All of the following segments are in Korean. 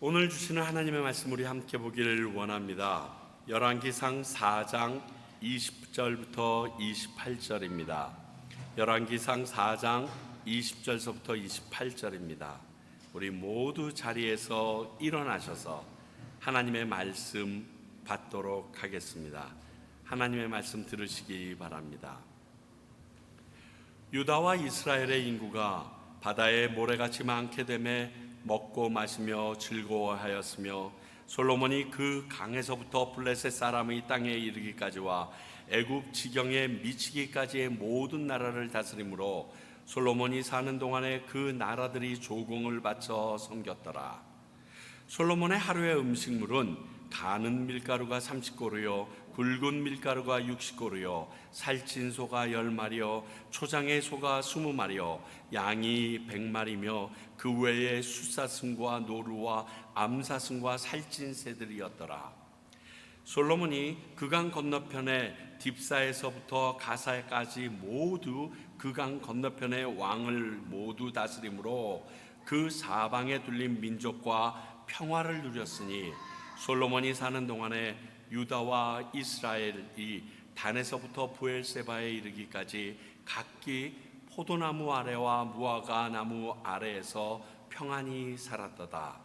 오늘 주시는 하나님의 말씀 우리 함께 보기를 원합니다. 열왕기상 4장 20절부터 28절입니다. 열왕기상 4장 20절서부터 28절입니다. 우리 모두 자리에서 일어나셔서 하나님의 말씀 받도록 하겠습니다. 하나님의 말씀 들으시기 바랍니다. 유다와 이스라엘의 인구가 바다의 모래같이 많게 되매 먹고 마시며 즐거워하였으며 솔로몬이 그 강에서부터 블레셋 사람의 땅에 이르기까지와 애굽 지경에 미치기까지의 모든 나라를 다스림으로 솔로몬이 사는 동안에 그 나라들이 조공을 바쳐 섬겼더라. 솔로몬의 하루의 음식물은 가는 밀가루가 30고루요 굵은 밀가루가 60고루요 살찐 소가 10마리요 초장의 소가 20마리요 양이 100마리며 그 외에 숫사슴과 노루와 암사슴과 살찐 새들이었더라. 솔로몬이 그강 건너편에 딥사에서부터 가사까지 모두 그강 건너편의 왕을 모두 다스림으로 그 사방에 둘린 민족과 평화를 누렸으니 솔로몬이 사는 동안에 유다와 이스라엘이 단에서부터 브엘세바에 이르기까지 각기 포도나무 아래와 무화과 나무 아래에서 평안히 살았도다.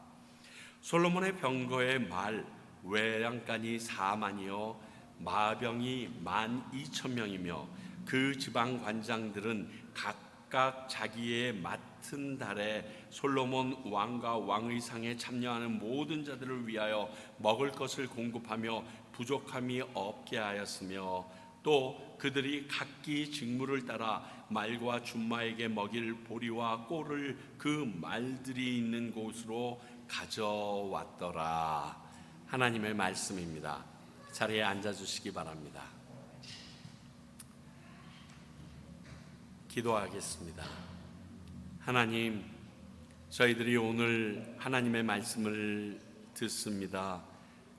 솔로몬의 병거의 말 외양간이 4만이요 마병이 12,000명이며 그 지방 관장들은 각각 자기의 맡은 달에 솔로몬 왕과 왕의상에 참여하는 모든 자들을 위하여 먹을 것을 공급하며 부족함이 없게 하였으며 또 그들이 각기 직무를 따라 말과 준마에게 먹일 보리와 꼴을 그 말들이 있는 곳으로 가져왔더라. 하나님의 말씀입니다. 자리에 앉아주시기 바랍니다. 기도하겠습니다. 하나님, 저희들이 오늘 하나님의 말씀을 듣습니다.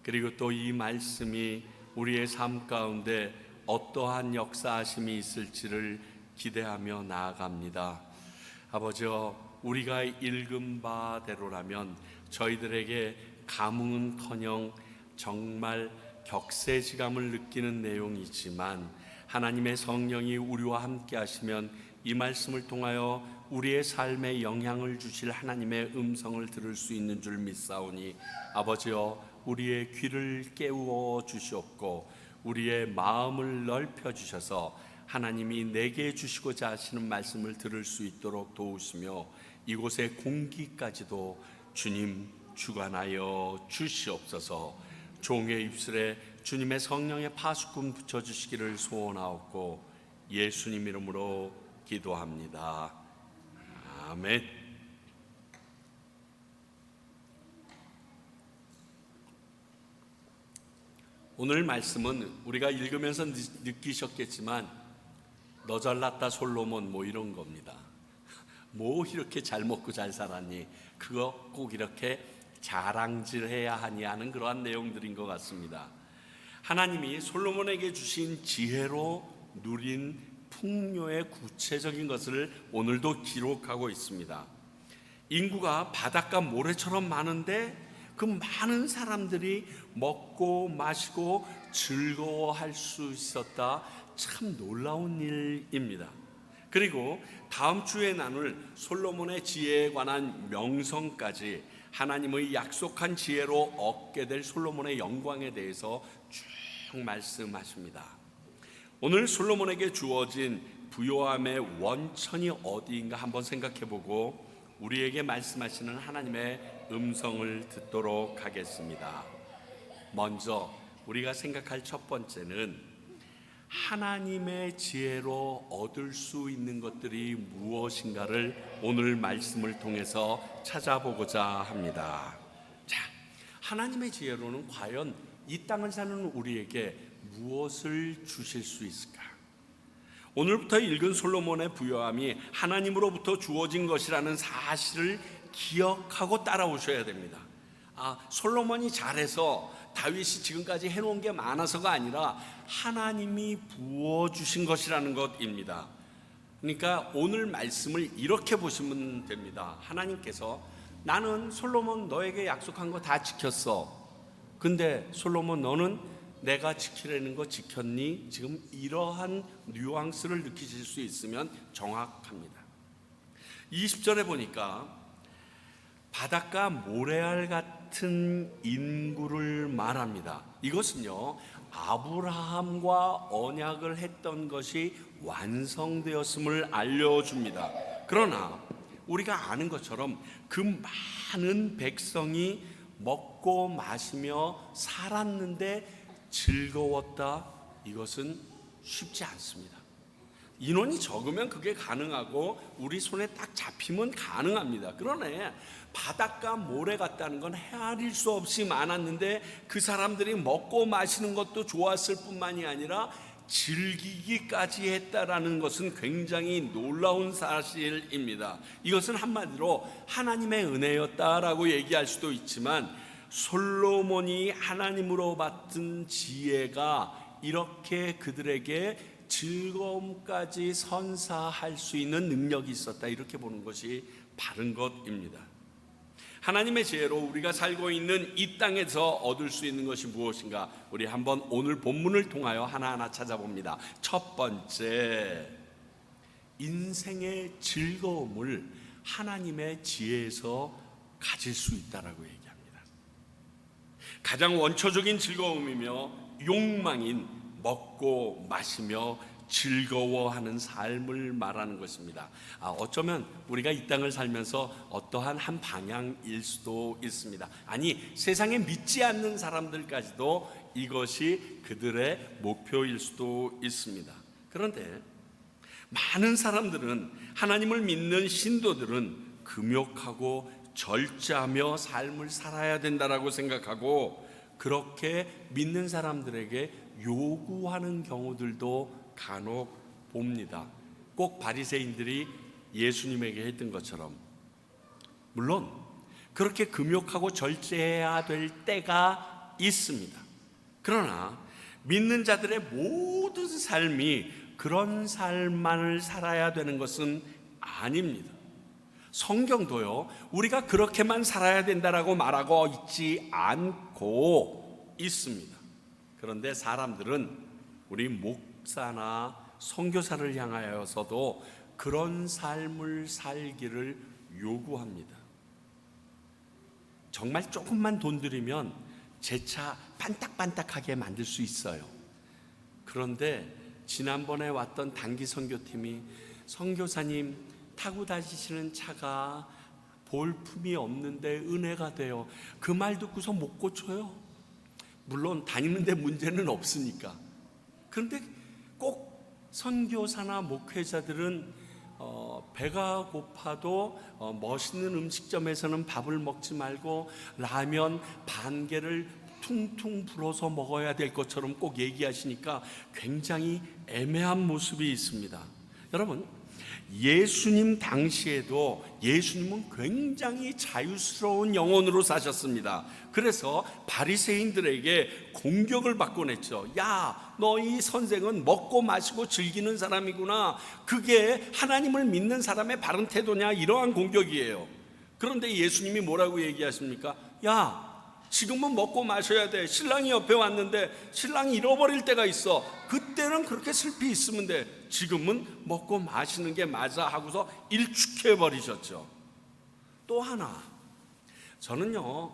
그리고 또 이 말씀이 우리의 삶 가운데 어떠한 역사하심이 있을지를 기대하며 나아갑니다. 아버지여, 우리가 읽은 바대로라면 저희들에게 감흥은커녕 정말 격세지감을 느끼는 내용이지만 하나님의 성령이 우리와 함께 하시면 이 말씀을 통하여 우리의 삶에 영향을 주실 하나님의 음성을 들을 수 있는 줄 믿사오니 아버지여, 우리의 귀를 깨우어 주시옵고 우리의 마음을 넓혀 주셔서 하나님이 내게 주시고자 하시는 말씀을 들을 수 있도록 도우시며 이곳의 공기까지도 주님 주관하여 주시옵소서. 종의 입술에 주님의 성령의 파수꾼 붙여주시기를 소원하옵고 예수님 이름으로 기도합니다. 아멘. 오늘 말씀은 우리가 읽으면서 느끼셨겠지만 너 잘났다 솔로몬 뭐 이런 겁니다. 뭐 이렇게 잘 먹고 잘 살았니? 그거 꼭 이렇게 자랑질해야 하니 하는 그러한 내용들인 것 같습니다. 하나님이 솔로몬에게 주신 지혜로 누린 풍요의 구체적인 것을 오늘도 기록하고 있습니다. 인구가 바닷가 모래처럼 많은데 그 많은 사람들이 먹고 마시고 즐거워할 수 있었다. 참 놀라운 일입니다. 그리고 다음 주에 나눌 솔로몬의 지혜에 관한 명성까지 하나님의 약속한 지혜로 얻게 될 솔로몬의 영광에 대해서 쭉 말씀하십니다. 오늘 솔로몬에게 주어진 부요함의 원천이 어디인가 한번 생각해보고 우리에게 말씀하시는 하나님의 음성을 듣도록 하겠습니다. 먼저 우리가 생각할 첫 번째는 하나님의 지혜로 얻을 수 있는 것들이 무엇인가를 오늘 말씀을 통해서 찾아보고자 합니다. 자, 하나님의 지혜로는 과연 이 땅을 사는 우리에게 무엇을 주실 수 있을까? 오늘부터 읽은 솔로몬의 부요함이 하나님으로부터 주어진 것이라는 사실을 기억하고 따라오셔야 됩니다. 솔로몬이 잘해서 다윗이 지금까지 해놓은 게 많아서가 아니라 하나님이 부어주신 것이라는 것입니다. 그러니까 오늘 말씀을 이렇게 보시면 됩니다. 하나님께서 나는 솔로몬 너에게 약속한 거 다 지켰어. 근데 솔로몬 너는 내가 지키려는 거 지켰니? 지금 이러한 뉘앙스를 느끼실 수 있으면 정확합니다. 20절에 보니까 바닷가 모래알 같은 인구를 말합니다. 이것은요, 아브라함과 언약을 했던 것이 완성되었음을 알려줍니다. 그러나 우리가 아는 것처럼 그 많은 백성이 먹고 마시며 살았는데 즐거웠다? 이것은 쉽지 않습니다. 인원이 적으면 그게 가능하고 우리 손에 딱 잡히면 가능합니다. 그러네, 바닷가 모래 같다는 건 헤아릴 수 없이 많았는데 그 사람들이 먹고 마시는 것도 좋았을 뿐만이 아니라 즐기기까지 했다라는 것은 굉장히 놀라운 사실입니다. 이것은 한마디로 하나님의 은혜였다라고 얘기할 수도 있지만, 솔로몬이 하나님으로 받은 지혜가 이렇게 그들에게 즐거움까지 선사할 수 있는 능력이 있었다, 이렇게 보는 것이 바른 것입니다. 하나님의 지혜로 우리가 살고 있는 이 땅에서 얻을 수 있는 것이 무엇인가? 우리 한번 오늘 본문을 통하여 하나하나 찾아봅니다. 첫 번째, 인생의 즐거움을 하나님의 지혜에서 가질 수 있다라고 얘기합니다. 가장 원초적인 즐거움이며 욕망인 먹고 마시며 즐거워하는 삶을 말하는 것입니다. 어쩌면 우리가 이 땅을 살면서 어떠한 한 방향일 수도 있습니다. 아니, 세상에 믿지 않는 사람들까지도 이것이 그들의 목표일 수도 있습니다. 그런데 많은 사람들은, 하나님을 믿는 신도들은 금욕하고 절제하며 삶을 살아야 된다라고 생각하고, 그렇게 믿는 사람들에게 요구하는 경우들도 간혹 봅니다. 꼭 바리새인들이 예수님에게 했던 것처럼. 물론 그렇게 금욕하고 절제해야 될 때가 있습니다. 그러나 믿는 자들의 모든 삶이 그런 삶만을 살아야 되는 것은 아닙니다. 성경도요, 우리가 그렇게만 살아야 된다라고 말하고 있지 않고 있습니다. 그런데 사람들은 우리 목사나 선교사를 향하여서도 그런 삶을 살기를 요구합니다. 정말 조금만 돈 들이면 제 차 반딱반딱하게 만들 수 있어요. 그런데 지난번에 왔던 단기 선교팀이, 선교사님 타고 다니시는 차가 볼품이 없는데 은혜가 돼요. 그 말 듣고서 못 고쳐요. 물론 다니는데 문제는 없으니까. 그런데 꼭 선교사나 목회자들은 배가 고파도 멋있는 음식점에서는 밥을 먹지 말고 라면 반 개를 퉁퉁 불어서 먹어야 될 것처럼 꼭 얘기하시니까 굉장히 애매한 모습이 있습니다. 여러분, 예수님 당시에도 예수님은 굉장히 자유스러운 영혼으로 사셨습니다. 그래서 바리새인들에게 공격을 받곤 했죠. 야, 너희 선생은 먹고 마시고 즐기는 사람이구나. 그게 하나님을 믿는 사람의 바른 태도냐? 이러한 공격이에요. 그런데 예수님이 뭐라고 얘기하십니까? 야, 지금은 먹고 마셔야 돼. 신랑이 옆에 왔는데 신랑이 잃어버릴 때가 있어. 그때는 그렇게 슬피 있으면 돼. 지금은 먹고 마시는 게 맞아 하고서 일축해 버리셨죠. 또 하나, 저는요,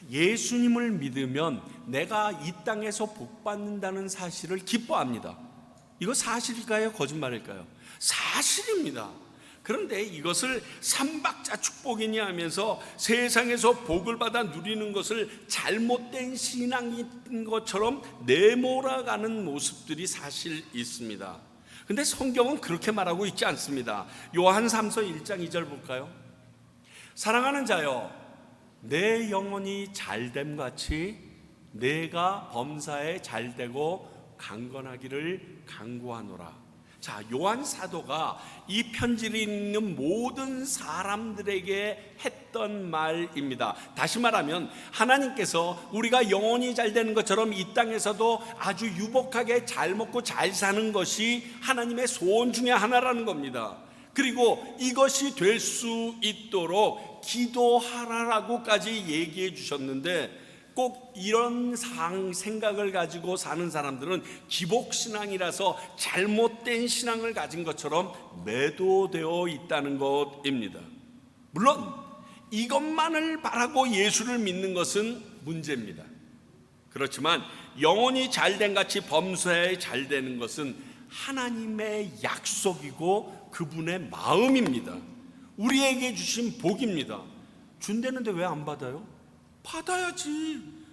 예수님을 믿으면 내가 이 땅에서 복 받는다는 사실을 기뻐합니다. 이거 사실일까요? 거짓말일까요? 사실입니다. 그런데 이것을 삼박자 축복이니 하면서 세상에서 복을 받아 누리는 것을 잘못된 신앙인 것처럼 내몰아가는 모습들이 사실 있습니다. 근데 성경은 그렇게 말하고 있지 않습니다. 요한 3서 1장 2절 볼까요? 사랑하는 자여, 내 영혼이 잘됨 같이 내가 범사에 잘되고 강건하기를 간구하노라. 자, 요한 사도가 이 편지를 읽는 모든 사람들에게 했던 말입니다. 다시 말하면 하나님께서 우리가 영혼이 잘 되는 것처럼 이 땅에서도 아주 유복하게 잘 먹고 잘 사는 것이 하나님의 소원 중에 하나라는 겁니다. 그리고 이것이 될 수 있도록 기도하라라고까지 얘기해 주셨는데 꼭 이런 생각을 가지고 사는 사람들은 기복신앙이라서 잘못된 신앙을 가진 것처럼 매도되어 있다는 것입니다. 물론 이것만을 바라고 예수를 믿는 것은 문제입니다. 그렇지만 영혼이 잘된 같이 범사에 잘되는 것은 하나님의 약속이고 그분의 마음입니다. 우리에게 주신 복입니다. 준다는데 왜 안 받아요? 받아야지.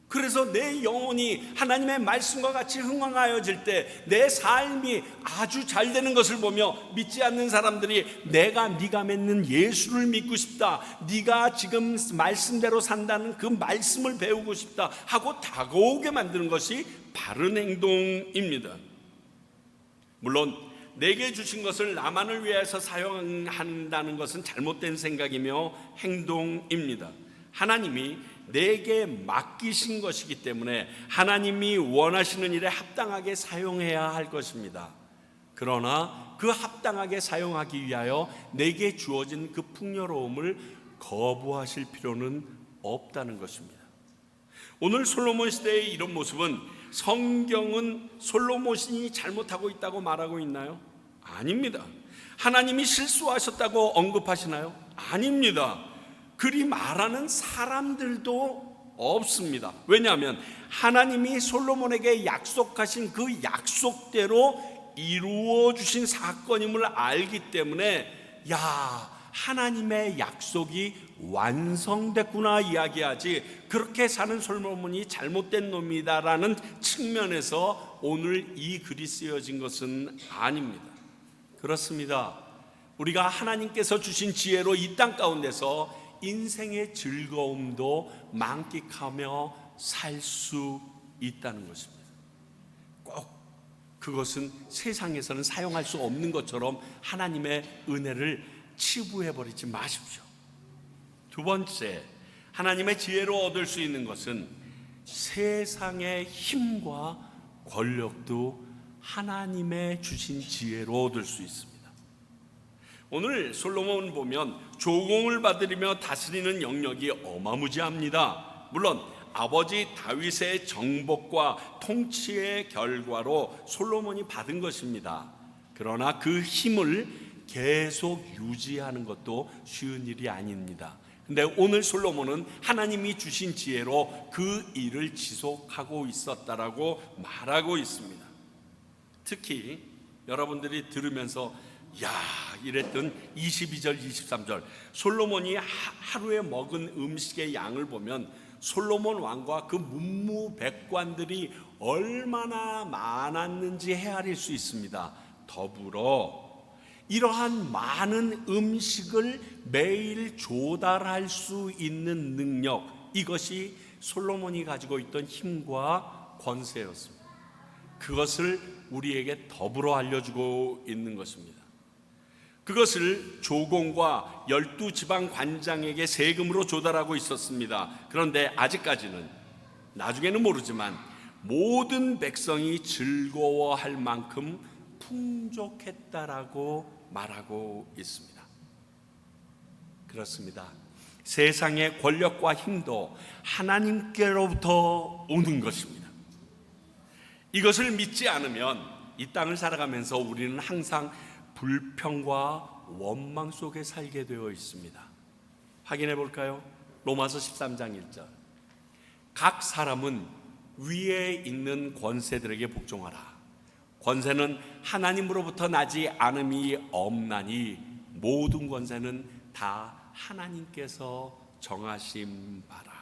그래서 내 영혼이 하나님의 말씀과 같이 흥황하여질 때 내 삶이 아주 잘 되는 것을 보며 믿지 않는 사람들이 네가 맺는 예수를 믿고 싶다, 네가 지금 말씀대로 산다는 그 말씀을 배우고 싶다 하고 다가오게 만드는 것이 바른 행동입니다. 물론 내게 주신 것을 나만을 위해서 사용한다는 것은 잘못된 생각이며 행동입니다. 하나님이 내게 맡기신 것이기 때문에 하나님이 원하시는 일에 합당하게 사용해야 할 것입니다. 그러나 그 합당하게 사용하기 위하여 내게 주어진 그 풍요로움을 거부하실 필요는 없다는 것입니다. 오늘 솔로몬 시대의 이런 모습은 성경은 솔로몬이 잘못하고 있다고 말하고 있나요? 아닙니다. 하나님이 실수하셨다고 언급하시나요? 아닙니다. 그리 말하는 사람들도 없습니다. 왜냐하면 하나님이 솔로몬에게 약속하신 그 약속대로 이루어 주신 사건임을 알기 때문에 하나님의 약속이 완성됐구나 이야기하지, 그렇게 사는 솔로몬이 잘못된 놈이다라는 측면에서 오늘 이 글이 쓰여진 것은 아닙니다. 그렇습니다. 우리가 하나님께서 주신 지혜로 이 땅 가운데서 인생의 즐거움도 만끽하며 살 수 있다는 것입니다. 꼭 그것은 세상에서는 사용할 수 없는 것처럼 하나님의 은혜를 치부해버리지 마십시오. 두 번째, 하나님의 지혜로 얻을 수 있는 것은 세상의 힘과 권력도 하나님의 주신 지혜로 얻을 수 있습니다. 오늘 솔로몬 보면 조공을 받으리며 다스리는 영역이 어마무지합니다. 물론 아버지 다윗의 정복과 통치의 결과로 솔로몬이 받은 것입니다. 그러나 그 힘을 계속 유지하는 것도 쉬운 일이 아닙니다. 근데 오늘 솔로몬은 하나님이 주신 지혜로 그 일을 지속하고 있었다라고 말하고 있습니다. 특히 여러분들이 들으면서 이랬던 22절 23절 솔로몬이 하루에 먹은 음식의 양을 보면 솔로몬 왕과 그 문무백관들이 얼마나 많았는지 헤아릴 수 있습니다. 더불어 이러한 많은 음식을 매일 조달할 수 있는 능력, 이것이 솔로몬이 가지고 있던 힘과 권세였습니다. 그것을 우리에게 더불어 알려주고 있는 것입니다. 그것을 조공과 12지방 관장에게 세금으로 조달하고 있었습니다. 그런데 아직까지는, 나중에는 모르지만 모든 백성이 즐거워할 만큼 풍족했다라고 말하고 있습니다. 그렇습니다. 세상의 권력과 힘도 하나님께로부터 오는 것입니다. 이것을 믿지 않으면 이 땅을 살아가면서 우리는 항상 불평과 원망 속에 살게 되어 있습니다. 확인해 볼까요? 로마서 13장 1절. 각 사람은 위에 있는 권세들에게 복종하라. 권세는 하나님으로부터 나지 않음이 없나니 모든 권세는 다 하나님께서 정하신 바라.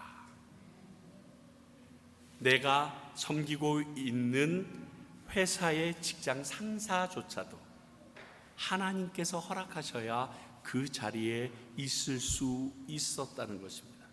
내가 섬기고 있는 회사의 직장 상사조차도 하나님께서 허락하셔야 그 자리에 있을 수 있었다는 것입니다.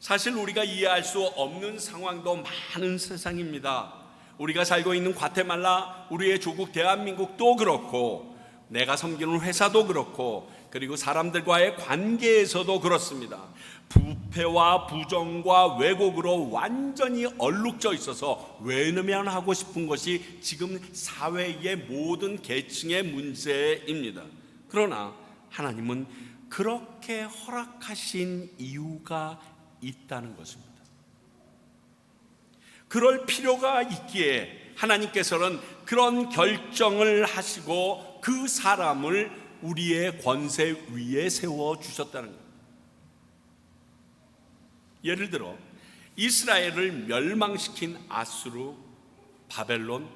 사실 우리가 이해할 수 없는 상황도 많은 세상입니다. 우리가 살고 있는 과테말라, 우리의 조국 대한민국도 그렇고, 내가 섬기는 회사도 그렇고, 그리고 사람들과의 관계에서도 그렇습니다. 부패와 부정과 왜곡으로 완전히 얼룩져 있어서 외면하고 싶은 것이 지금 사회의 모든 계층의 문제입니다. 그러나 하나님은 그렇게 허락하신 이유가 있다는 것입니다. 그럴 필요가 있기에 하나님께서는 그런 결정을 하시고 그 사람을 우리의 권세 위에 세워주셨다는 겁니다. 예를 들어 이스라엘을 멸망시킨 아수르, 바벨론,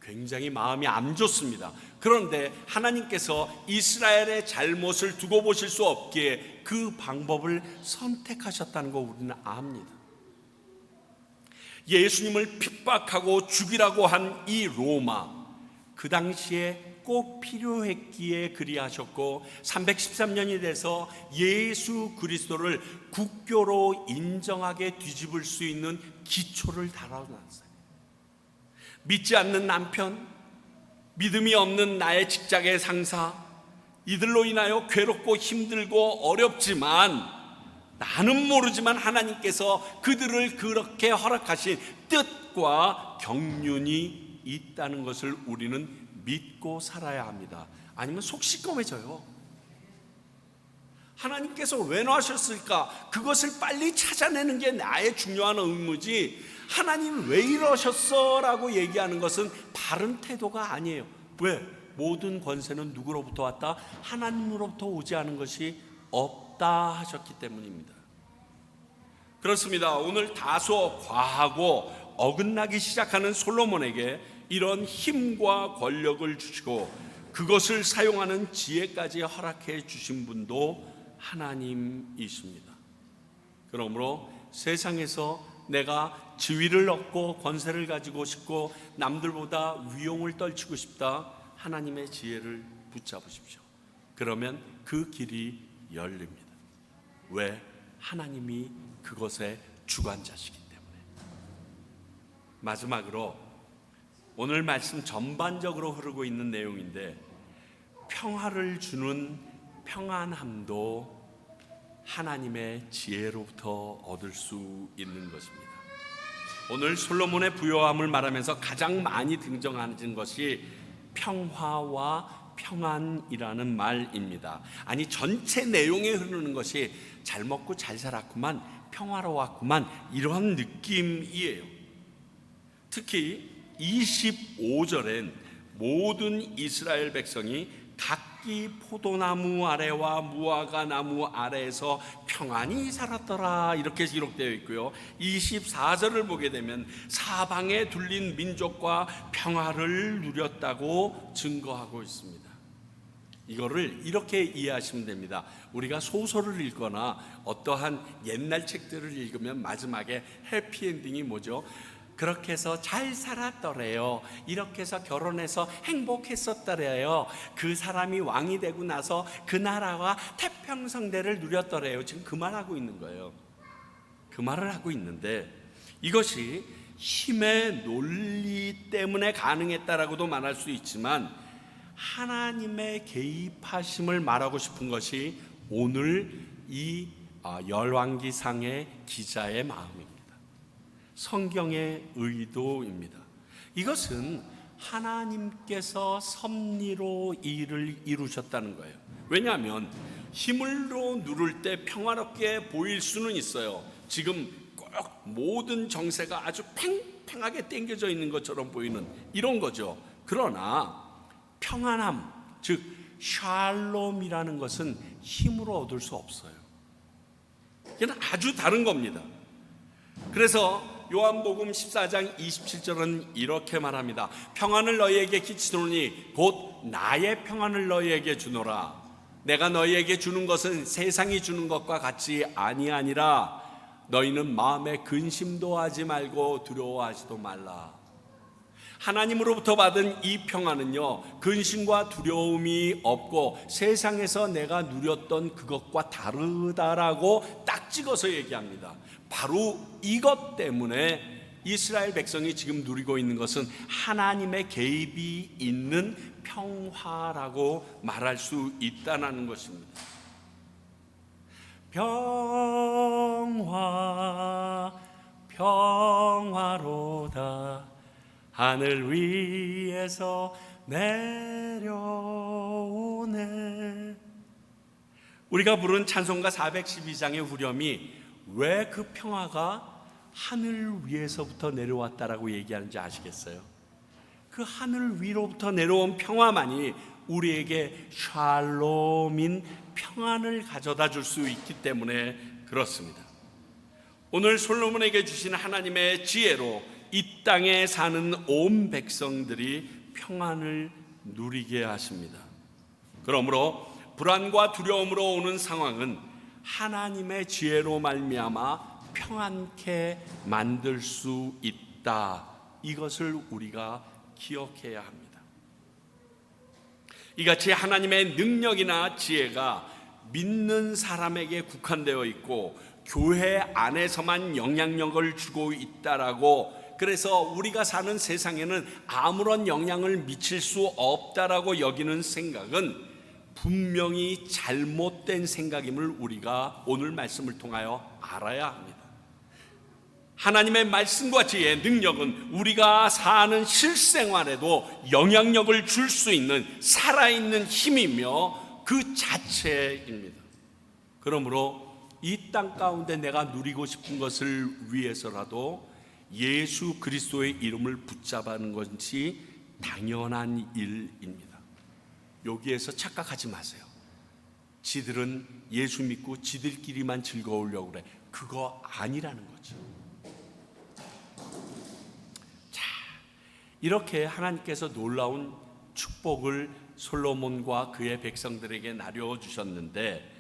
굉장히 마음이 안 좋습니다. 그런데 하나님께서 이스라엘의 잘못을 두고 보실 수 없기에 그 방법을 선택하셨다는 거 우리는 압니다. 예수님을 핍박하고 죽이라고 한 이 로마, 그 당시에 꼭 필요했기에 그리하셨고 313년이 돼서 예수 그리스도를 국교로 인정하게 뒤집을 수 있는 기초를 달아놨어요. 믿지 않는 남편, 믿음이 없는 나의 직장의 상사, 이들로 인하여 괴롭고 힘들고 어렵지만 나는 모르지만 하나님께서 그들을 그렇게 허락하신 뜻과 경륜이 있다는 것을 우리는 믿고 살아야 합니다. 아니면 속 시꺼매져요. 하나님께서 왜 놓으셨을까? 그것을 빨리 찾아내는 게 나의 중요한 의무지, 하나님 왜 이러셨어? 라고 얘기하는 것은 바른 태도가 아니에요. 왜? 모든 권세는 누구로부터 왔다? 하나님으로부터 오지 않은 것이 없다 하셨기 때문입니다. 그렇습니다. 오늘 다소 과하고 어긋나기 시작하는 솔로몬에게 이런 힘과 권력을 주시고 그것을 사용하는 지혜까지 허락해 주신 분도 하나님이십니다. 그러므로 세상에서 내가 지위를 얻고 권세를 가지고 싶고 남들보다 위용을 떨치고 싶다, 하나님의 지혜를 붙잡으십시오. 그러면 그 길이 열립니다. 왜? 하나님이 그것의 주관자시기 때문에. 마지막으로 오늘 말씀 전반적으로 흐르고 있는 내용인데, 평화를 주는 평안함도 하나님의 지혜로부터 얻을 수 있는 것입니다. 오늘 솔로몬의 부요함을 말하면서 가장 많이 등장하는 것이 평화와 평안이라는 말입니다. 아니, 전체 내용에 흐르는 것이 잘 먹고 잘 살았구만, 평화로웠구만, 이런 느낌이에요. 특히 25절엔 모든 이스라엘 백성이 각기 포도나무 아래와 무화과 나무 아래에서 평안히 살았더라, 이렇게 기록되어 있고요. 24절을 보게 되면 사방에 둘린 민족과 평화를 누렸다고 증거하고 있습니다. 이거를 이렇게 이해하시면 됩니다. 우리가 소설을 읽거나 어떠한 옛날 책들을 읽으면 마지막에 해피엔딩이 뭐죠? 그렇게 해서 잘 살았더래요, 이렇게 해서 결혼해서 행복했었더래요, 그 사람이 왕이 되고 나서 그 나라와 태평성대를 누렸더래요. 지금 그 말하고 있는 거예요. 그 말을 하고 있는데, 이것이 힘의 논리 때문에 가능했다라고도 말할 수 있지만 하나님의 개입하심을 말하고 싶은 것이 오늘 이 열왕기상의 기자의 마음입니다. 성경의 의도입니다. 이것은 하나님께서 섭리로 일을 이루셨다는 거예요. 왜냐하면 힘으로 누를 때 평화롭게 보일 수는 있어요. 지금 꼭 모든 정세가 아주 팽팽하게 당겨져 있는 것처럼 보이는 이런 거죠. 그러나 평안함, 즉 샬롬이라는 것은 힘으로 얻을 수 없어요. 이건 아주 다른 겁니다. 그래서 요한복음 14장 27절은 이렇게 말합니다. 평안을 너희에게 끼치노니 곧 나의 평안을 너희에게 주노라. 내가 너희에게 주는 것은 세상이 주는 것과 같이 아니하니라. 너희는 마음에 근심도 하지 말고 두려워하지도 말라. 하나님으로부터 받은 이 평안은요, 근심과 두려움이 없고 세상에서 내가 누렸던 그것과 다르다라고 딱 찍어서 얘기합니다. 바로 이것 때문에 이스라엘 백성이 지금 누리고 있는 것은 하나님의 개입이 있는 평화라고 말할 수 있다는 것입니다. 평화, 평화로다 하늘 위에서 내려오네. 우리가 부른 찬송가 412장의 후렴이 왜 그 평화가 하늘 위에서부터 내려왔다라고 얘기하는지 아시겠어요? 그 하늘 위로부터 내려온 평화만이 우리에게 샬롬인 평안을 가져다 줄 수 있기 때문에 그렇습니다. 오늘 솔로몬에게 주신 하나님의 지혜로 이 땅에 사는 온 백성들이 평안을 누리게 하십니다. 그러므로 불안과 두려움으로 오는 상황은 하나님의 지혜로 말미암아 평안케 만들 수 있다. 이것을 우리가 기억해야 합니다. 이같이 하나님의 능력이나 지혜가 믿는 사람에게 국한되어 있고 교회 안에서만 영향력을 주고 있다라고, 그래서 우리가 사는 세상에는 아무런 영향을 미칠 수 없다라고 여기는 생각은 분명히 잘못된 생각임을 우리가 오늘 말씀을 통하여 알아야 합니다. 하나님의 말씀과 지혜의 능력은 우리가 사는 실생활에도 영향력을 줄 수 있는 살아있는 힘이며 그 자체입니다. 그러므로 이 땅 가운데 내가 누리고 싶은 것을 위해서라도 예수 그리스도의 이름을 붙잡는 것이 당연한 일입니다. 여기에서 착각하지 마세요. 지들은 예수 믿고 지들끼리만 즐거우려고 그래. 그거 아니라는 거죠. 자, 이렇게 하나님께서 놀라운 축복을 솔로몬과 그의 백성들에게 나누어 주셨는데,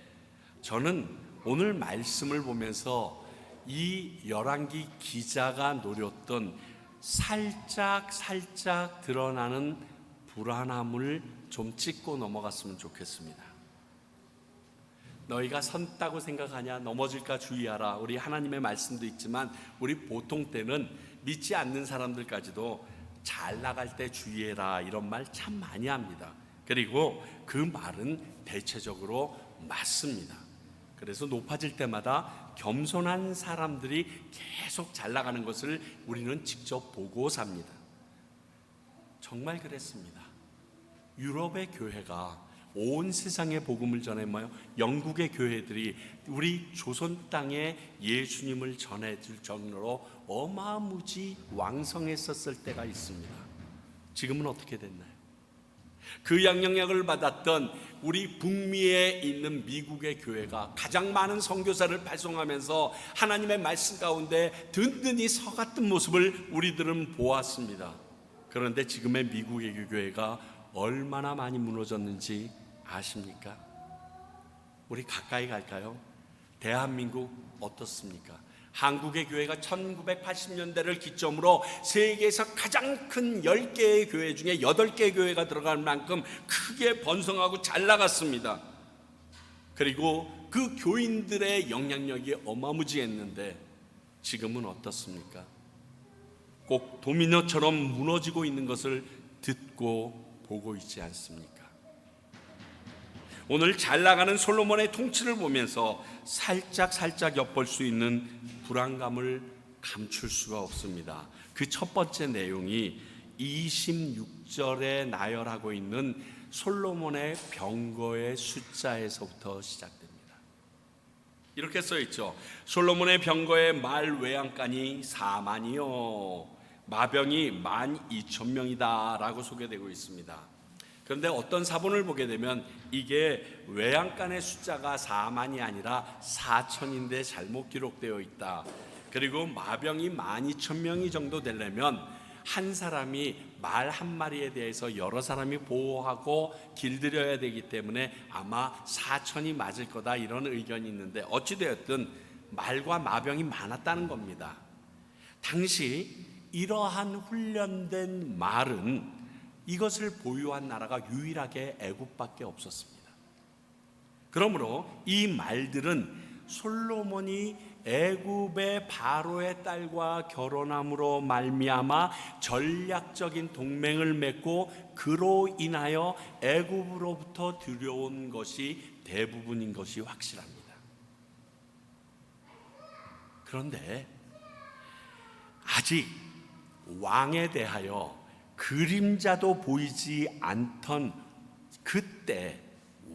저는 오늘 말씀을 보면서 이 열왕기 기자가 노렸던 살짝 드러나는 불안함을 좀 짚고 넘어갔으면 좋겠습니다. 너희가 선다고 생각하냐? 넘어질까 주의하라. 우리 하나님의 말씀도 있지만 우리 보통 때는 믿지 않는 사람들까지도 잘 나갈 때 주의해라 이런 말 참 많이 합니다. 그리고 그 말은 대체적으로 맞습니다. 그래서 높아질 때마다 겸손한 사람들이 계속 잘 나가는 것을 우리는 직접 보고 삽니다. 정말 그랬습니다. 유럽의 교회가 온 세상에 복음을 전해 영국의 교회들이 우리 조선 땅에 예수님을 전해줄 정도로 어마무지 왕성했었을 때가 있습니다. 지금은 어떻게 됐나요? 그 영향력을 받았던 우리 북미에 있는 미국의 교회가 가장 많은 선교사를 발송하면서 하나님의 말씀 가운데 든든히 서갔던 모습을 우리들은 보았습니다. 그런데 지금의 미국의 교회가 얼마나 많이 무너졌는지 아십니까? 우리 가까이 갈까요? 대한민국 어떻습니까? 한국의 교회가 1980년대를 기점으로 세계에서 가장 큰 10개의 교회 중에 8개의 교회가 들어갈 만큼 크게 번성하고 잘 나갔습니다. 그리고 그 교인들의 영향력이 어마무지했는데 지금은 어떻습니까? 꼭 도미노처럼 무너지고 있는 것을 듣고 보고 있지 않습니까? 오늘 잘 나가는 솔로몬의 통치를 보면서 살짝 엿볼 수 있는 불안감을 감출 수가 없습니다. 그 첫 번째 내용이 26절에 나열하고 있는 솔로몬의 병거의 숫자에서부터 시작됩니다. 이렇게 써 있죠. 솔로몬의 병거의 말 외양간이 4만이요 마병이 12,000명이다 라고 소개되고 있습니다. 그런데 어떤 사본을 보게 되면 이게 외양간의 숫자가 4만이 아니라 4천인데 잘못 기록되어 있다. 그리고 마병이 12,000명이 정도 되려면 한 사람이 말 한 마리에 대해서 여러 사람이 보호하고 길들여야 되기 때문에 아마 4천이 맞을 거다 이런 의견이 있는데 어찌되었든 말과 마병이 많았다는 겁니다. 당시 이러한 훈련된 말은 이것을 보유한 나라가 유일하게 애굽밖에 없었습니다. 그러므로 이 말들은 솔로몬이 애굽의 바로의 딸과 결혼함으로 말미암아 전략적인 동맹을 맺고 그로 인하여 애굽으로부터 들여온 것이 대부분인 것이 확실합니다. 그런데 아직 왕에 대하여 그림자도 보이지 않던 그때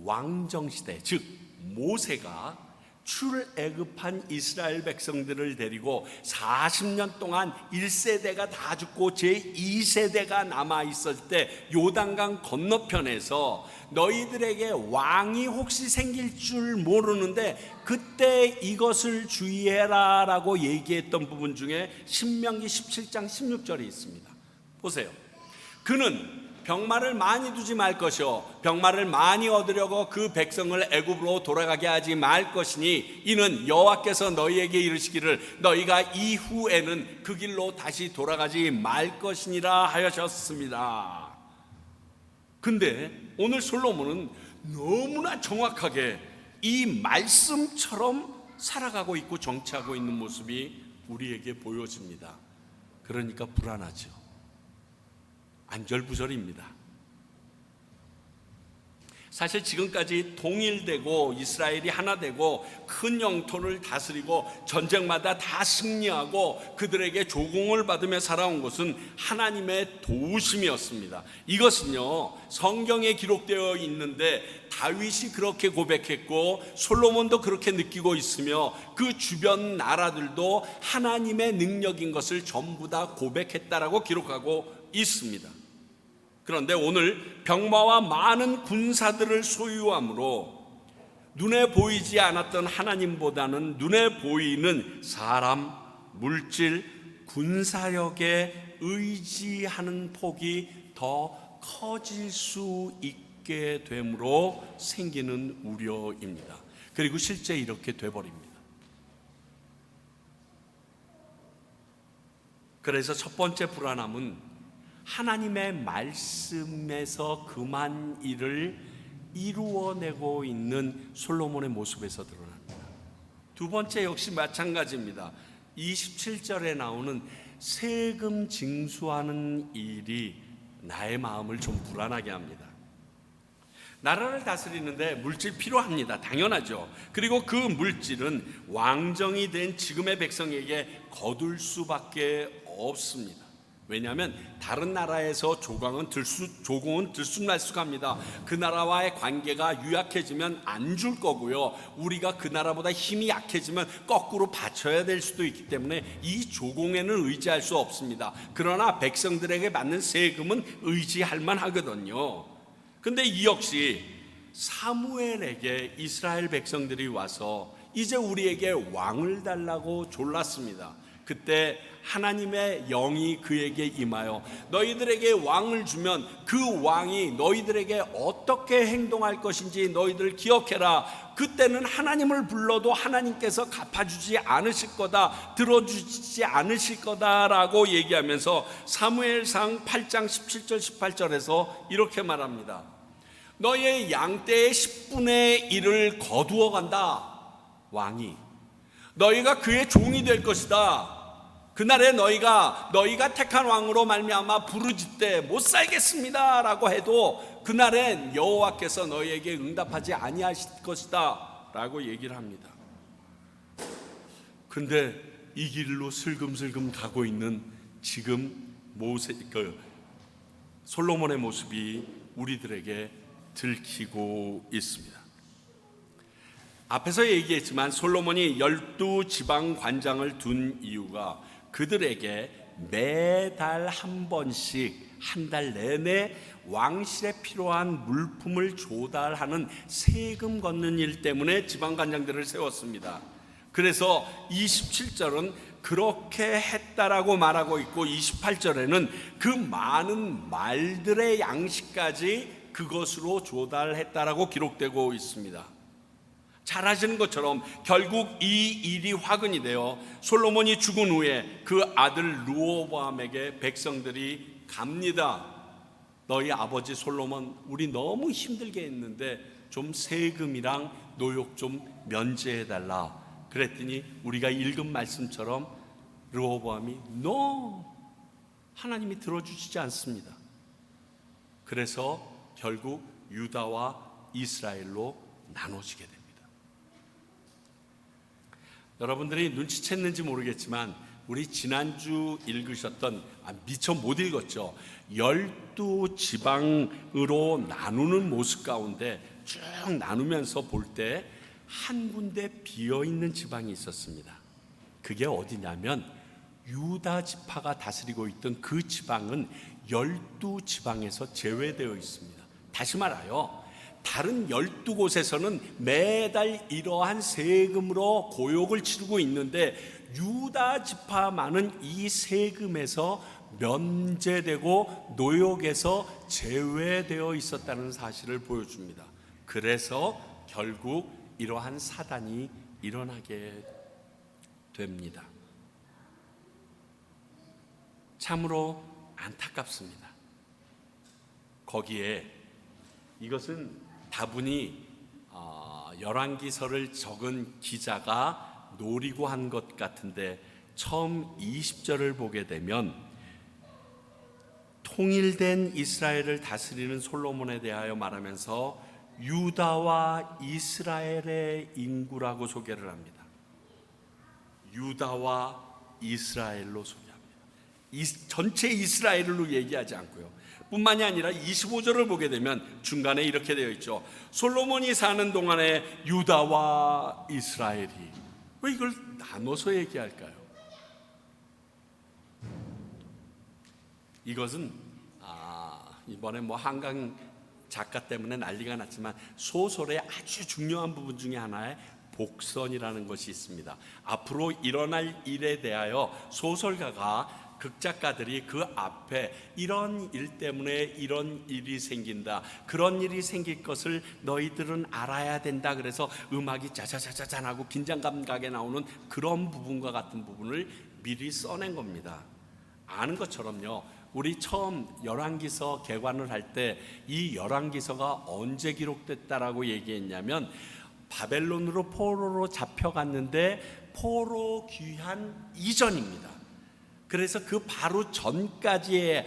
왕정시대, 즉 모세가 출애굽한 이스라엘 백성들을 데리고 40년 동안 1세대가 다 죽고 제2세대가 남아있을 때 요단강 건너편에서 너희들에게 왕이 혹시 생길 줄 모르는데 그때 이것을 주의해라 라고 얘기했던 부분 중에 신명기 17장 16절이 있습니다. 보세요. 그는 병마를 많이 두지 말 것이요 병마를 많이 얻으려고 그 백성을 애굽으로 돌아가게 하지 말 것이니 이는 여호와께서 너희에게 이르시기를 너희가 이후에는 그 길로 다시 돌아가지 말 것이니라 하셨습니다. 근데 오늘 솔로몬은 너무나 정확하게 이 말씀처럼 살아가고 있고 정치하고 있는 모습이 우리에게 보여집니다. 그러니까 불안하죠. 안절부절입니다. 사실 지금까지 통일되고 이스라엘이 하나 되고 큰 영토를 다스리고 전쟁마다 다 승리하고 그들에게 조공을 받으며 살아온 것은 하나님의 도우심이었습니다. 이것은요 성경에 기록되어 있는데 다윗이 그렇게 고백했고 솔로몬도 그렇게 느끼고 있으며 그 주변 나라들도 하나님의 능력인 것을 전부 다 고백했다라고 기록하고 있습니다. 그런데 오늘 병마와 많은 군사들을 소유함으로 눈에 보이지 않았던 하나님보다는 눈에 보이는 사람, 물질, 군사력에 의지하는 폭이 더 커질 수 있게 됨으로 생기는 우려입니다. 그리고 실제 이렇게 돼버립니다. 그래서 첫 번째 불안함은 하나님의 말씀에서 그만 일을 이루어내고 있는 솔로몬의 모습에서 드러납니다. 두 번째 역시 마찬가지입니다. 27절에 나오는 세금 징수하는 일이 나의 마음을 좀 불안하게 합니다. 나라를 다스리는데 물질 필요합니다. 당연하죠. 그리고 그 물질은 왕정이 된 지금의 백성에게 거둘 수밖에 없습니다. 왜냐하면 다른 나라에서 조공은 들쑥날쑥합니다. 그 나라와의 관계가 유약해지면 안 줄 거고요. 우리가 그 나라보다 힘이 약해지면 거꾸로 받쳐야 될 수도 있기 때문에 이 조공에는 의지할 수 없습니다. 그러나 백성들에게 받는 세금은 의지할 만하거든요. 근데 이 역시 사무엘에게 이스라엘 백성들이 와서 이제 우리에게 왕을 달라고 졸랐습니다. 그때 하나님의 영이 그에게 임하여 너희들에게 왕을 주면 그 왕이 너희들에게 어떻게 행동할 것인지 너희들 기억해라. 그때는 하나님을 불러도 하나님께서 갚아주지 않으실 거다, 들어주지 않으실 거다라고 얘기하면서 사무엘상 8장 17절 18절에서 이렇게 말합니다. 너희의 양떼의 10분의 1을 거두어 간다. 왕이 너희가 그의 종이 될 것이다. 그날에 너희가 택한 왕으로 말미암아 부르짖되 못 살겠습니다 라고 해도 그날엔 여호와께서 너희에게 응답하지 아니하실 것이다 라고 얘기를 합니다. 근데 이 길로 슬금슬금 가고 있는 지금 솔로몬의 모습이 우리들에게 들키고 있습니다. 앞에서 얘기했지만 솔로몬이 12지방 관장을 둔 이유가 그들에게 매달 한 번씩 한 달 내내 왕실에 필요한 물품을 조달하는 세금 걷는 일 때문에 지방관장들을 세웠습니다. 그래서 27절은 그렇게 했다라고 말하고 있고 28절에는 그 많은 말들의 양식까지 그것으로 조달했다라고 기록되고 있습니다. 잘 아시는 것처럼 결국 이 일이 화근이 되어 솔로몬이 죽은 후에 그 아들 르호보암에게 백성들이 갑니다. 너희 아버지 솔로몬 우리 너무 힘들게 했는데 좀 세금이랑 노역 좀 면제해달라. 그랬더니 우리가 읽은 말씀처럼 르호보암이 하나님이 들어주시지 않습니다. 그래서 결국 유다와 이스라엘로 나눠지게 됩니다. 여러분들이 눈치챘는지 모르겠지만 우리 지난주 읽으셨던 미처 못 읽었죠. 12지방으로 나누는 모습 가운데 쭉 나누면서 볼 때 한 군데 비어있는 지방이 있었습니다. 그게 어디냐면 유다 지파가 다스리고 있던 그 지방은 12지방에서 제외되어 있습니다. 다시 말하여 다른 12곳에서는 매달 이러한 세금으로 고욕을 치르고 있는데 유다 지파만은 이 세금에서 면제되고 노역에서 제외되어 있었다는 사실을 보여줍니다. 그래서 결국 이러한 사단이 일어나게 됩니다. 참으로 안타깝습니다. 거기에 이것은 다분히 열왕기서를 적은 기자가 노리고 한 것 같은데 처음 20절을 보게 되면 통일된 이스라엘을 다스리는 솔로몬에 대하여 말하면서 유다와 이스라엘의 인구라고 소개를 합니다. 유다와 이스라엘로 소개합니다. 전체 이스라엘로 얘기하지 않고요. 뿐만이 아니라 25절을 보게 되면 중간에 이렇게 되어 있죠. 솔로몬이 사는 동안에 유다와 이스라엘이. 왜 이걸 나눠서 얘기할까요? 이것은 이번에 한강 작가 때문에 난리가 났지만 소설의 아주 중요한 부분 중에 하나에 복선이라는 것이 있습니다. 앞으로 일어날 일에 대하여 소설가가 극작가들이 그 앞에 이런 일 때문에 이런 일이 생긴다, 그런 일이 생길 것을 너희들은 알아야 된다, 그래서 음악이 짜자자자잔하고 긴장감 가게 나오는 그런 부분과 같은 부분을 미리 써낸 겁니다. 아는 것처럼요, 우리 처음 열왕기서 개관을 할 때 이 열왕기서가 언제 기록됐다라고 얘기했냐면 바벨론으로 포로로 잡혀갔는데 포로 귀환 이전입니다. 그래서 그 바로 전까지의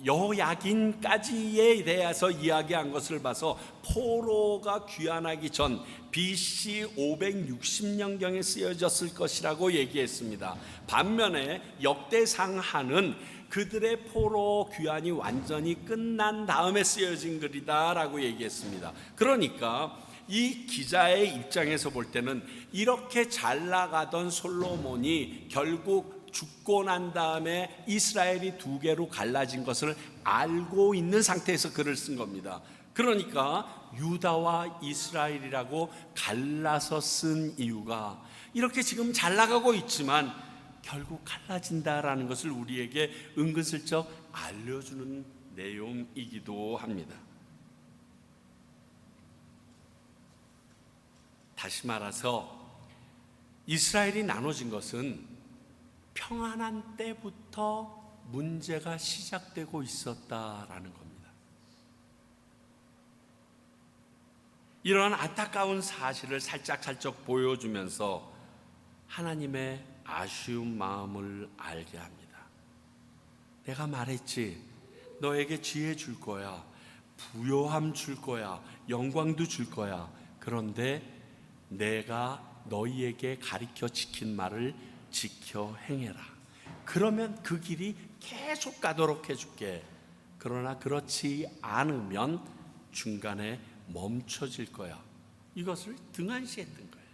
여호야긴까지에 대해서 이야기한 것을 봐서 포로가 귀환하기 전 BC 560년경에 쓰여졌을 것이라고 얘기했습니다. 반면에 역대상하는 그들의 포로 귀환이 완전히 끝난 다음에 쓰여진 글이다라고 얘기했습니다. 그러니까 이 기자의 입장에서 볼 때는 이렇게 잘 나가던 솔로몬이 결국 죽고 난 다음에 이스라엘이 두 개로 갈라진 것을 알고 있는 상태에서 글을 쓴 겁니다. 그러니까 유다와 이스라엘이라고 갈라서 쓴 이유가 이렇게 지금 잘 나가고 있지만 결국 갈라진다라는 것을 우리에게 은근슬쩍 알려주는 내용이기도 합니다. 다시 말해서 이스라엘이 나눠진 것은 평안한 때부터 문제가 시작되고 있었다라는 겁니다. 이러한 안타까운 사실을 살짝 보여주면서 하나님의 아쉬운 마음을 알게 합니다. 내가 말했지, 너에게 지혜 줄 거야, 부요함 줄 거야, 영광도 줄 거야. 그런데 내가 너희에게 가르쳐 지킨 말을 지켜 행해라. 그러면 그 길이 계속 가도록 해줄게. 그러나 그렇지 않으면 중간에 멈춰질 거야. 이것을 등한시했던 거예요.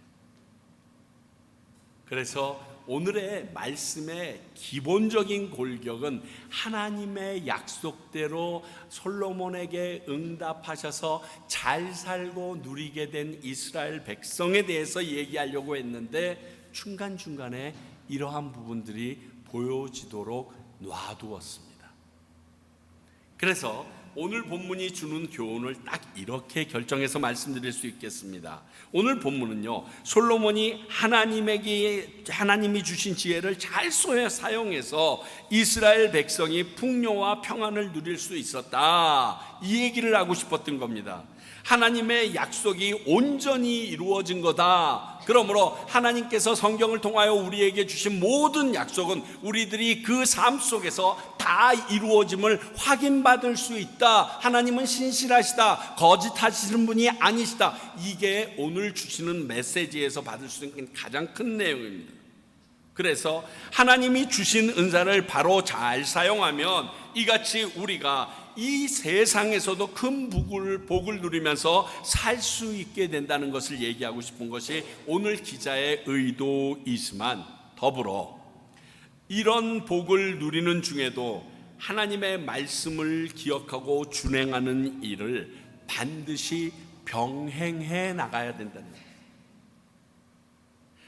그래서 오늘의 말씀의 기본적인 골격은 하나님의 약속대로 솔로몬에게 응답하셔서 잘 살고 누리게 된 이스라엘 백성에 대해서 얘기하려고 했는데 중간중간에 이러한 부분들이 보여지도록 놔두었습니다. 그래서 오늘 본문이 주는 교훈을 딱 이렇게 결정해서 말씀드릴 수 있겠습니다. 오늘 본문은요, 솔로몬이 하나님이 주신 지혜를 잘 사용해서 이스라엘 백성이 풍요와 평안을 누릴 수 있었다, 이 얘기를 하고 싶었던 겁니다. 하나님의 약속이 온전히 이루어진 거다. 그러므로 하나님께서 성경을 통하여 우리에게 주신 모든 약속은 우리들이 그 삶 속에서 다 이루어짐을 확인받을 수 있다. 하나님은 신실하시다, 거짓하시는 분이 아니시다. 이게 오늘 주시는 메시지에서 받을 수 있는 가장 큰 내용입니다. 그래서 하나님이 주신 은사를 바로 잘 사용하면 이같이 우리가 이 세상에서도 큰 복을 누리면서 살 수 있게 된다는 것을 얘기하고 싶은 것이 오늘 기자의 의도이지만, 더불어 이런 복을 누리는 중에도 하나님의 말씀을 기억하고 준행하는 일을 반드시 병행해 나가야 된다는 거예요.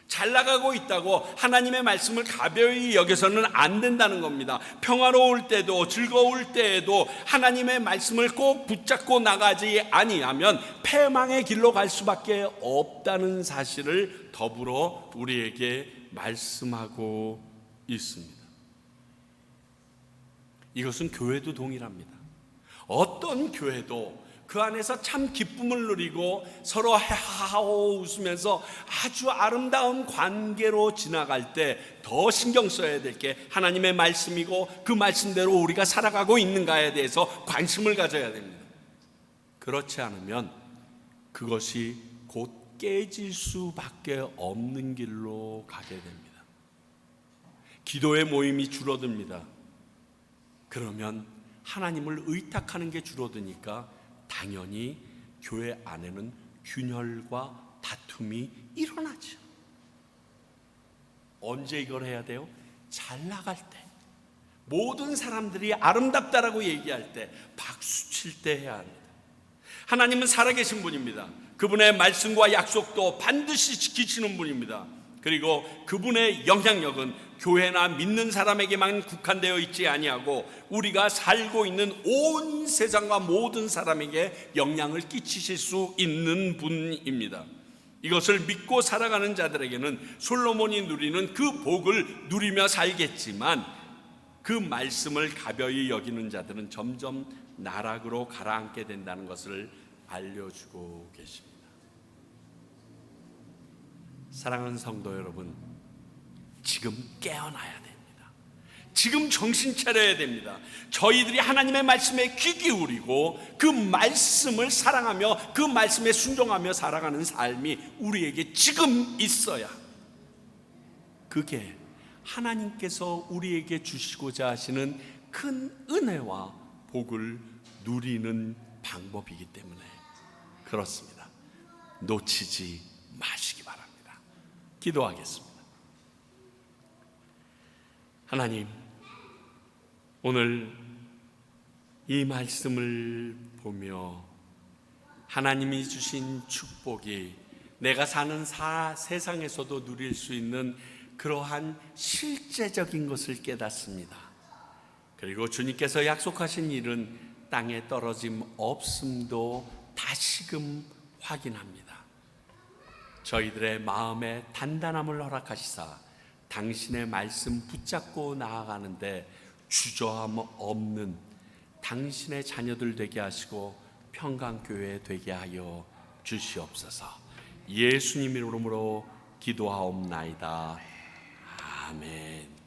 잘 나가고 있다고 하나님의 말씀을 가벼이 여겨서는 안 된다는 겁니다. 평화로울 때도 즐거울 때에도 하나님의 말씀을 꼭 붙잡고 나가지 아니하면 패망의 길로 갈 수밖에 없다는 사실을 더불어 우리에게 말씀하고 있습니다. 이것은 교회도 동일합니다. 어떤 교회도 그 안에서 참 기쁨을 누리고 서로 하하호 웃으면서 아주 아름다운 관계로 지나갈 때 더 신경 써야 될 게 하나님의 말씀이고 그 말씀대로 우리가 살아가고 있는가에 대해서 관심을 가져야 됩니다. 그렇지 않으면 그것이 곧 깨질 수밖에 없는 길로 가게 됩니다. 기도의 모임이 줄어듭니다. 그러면 하나님을 의탁하는 게 줄어드니까 당연히 교회 안에는 균열과 다툼이 일어나죠. 언제 이걸 해야 돼요? 잘 나갈 때, 모든 사람들이 아름답다라고 얘기할 때, 박수 칠 때 해야 합니다. 하나님은 살아계신 분입니다. 그분의 말씀과 약속도 반드시 지키시는 분입니다. 그리고 그분의 영향력은 교회나 믿는 사람에게만 국한되어 있지 아니하고 우리가 살고 있는 온 세상과 모든 사람에게 영향을 끼치실 수 있는 분입니다. 이것을 믿고 살아가는 자들에게는 솔로몬이 누리는 그 복을 누리며 살겠지만, 그 말씀을 가벼이 여기는 자들은 점점 나락으로 가라앉게 된다는 것을 알려주고 계십니다. 사랑하는 성도 여러분, 지금 깨어나야 됩니다. 지금 정신 차려야 됩니다. 저희들이 하나님의 말씀에 귀 기울이고 그 말씀을 사랑하며 그 말씀에 순종하며 살아가는 삶이 우리에게 지금 있어야, 그게 하나님께서 우리에게 주시고자 하시는 큰 은혜와 복을 누리는 방법이기 때문에 그렇습니다. 놓치지 마시기 바랍니다. 기도하겠습니다. 하나님, 오늘 이 말씀을 보며 하나님이 주신 축복이 내가 사는 세상에서도 누릴 수 있는 그러한 실제적인 것을 깨닫습니다. 그리고 주님께서 약속하신 일은 땅에 떨어짐 없음도 다시금 확인합니다. 저희들의 마음에 단단함을 허락하시사 당신의 말씀 붙잡고 나아가는데 주저함 없는 당신의 자녀들 되게 하시고 평강교회 되게 하여 주시옵소서. 예수님 이름으로 기도하옵나이다. 아멘.